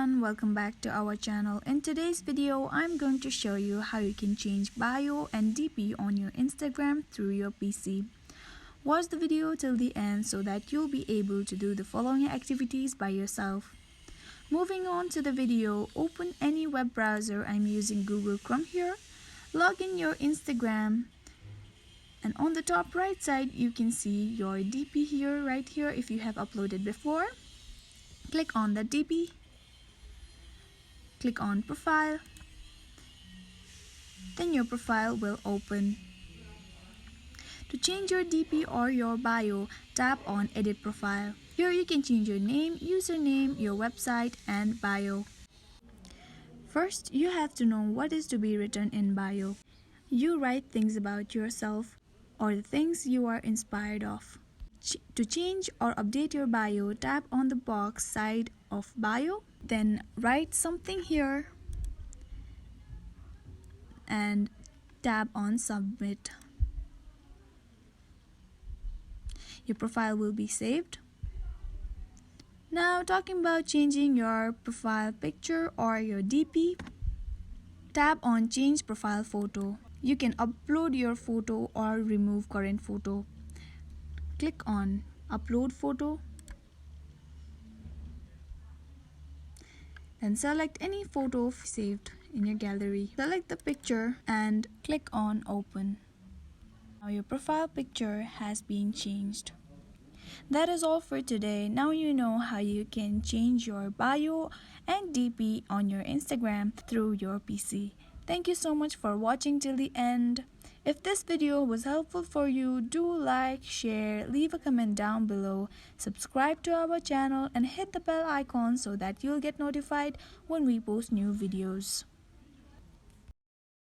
everyone, welcome back to our channel. In today's video, I'm going to show you how you can change bio and DP on your Instagram through your PC. Watch the video till the end so that you'll be able to do the following activities by yourself. Moving on to the video, open any web browser. I'm using Google Chrome here. Log in your Instagram. And on the top right side, you can see your DP here, right here, if you have uploaded before. Click on the DP. Click on Profile. Then your profile will open. To change your DP or your bio, tap on Edit Profile. Here you can change your name, username, your website, and bio. First, you have to know what is to be written in bio. You write things about yourself or the things you are inspired of. To change or update your bio, tap on the box side of bio, then write something here and tap on Submit. Your profile will be saved. Now, talking about changing your profile picture or your DP, tap on Change Profile Photo. You can upload your photo or remove current photo. Click on Upload Photo. Then select any photo saved in your gallery. Select the picture and click on Open. Now your profile picture has been changed. That is all for today. Now you know how you can change your bio and DP on your Instagram through your PC. Thank you so much for watching till the end. If this video was helpful for you, do like, share, leave a comment down below, subscribe to our channel and hit the bell icon so that you'll get notified when we post new videos.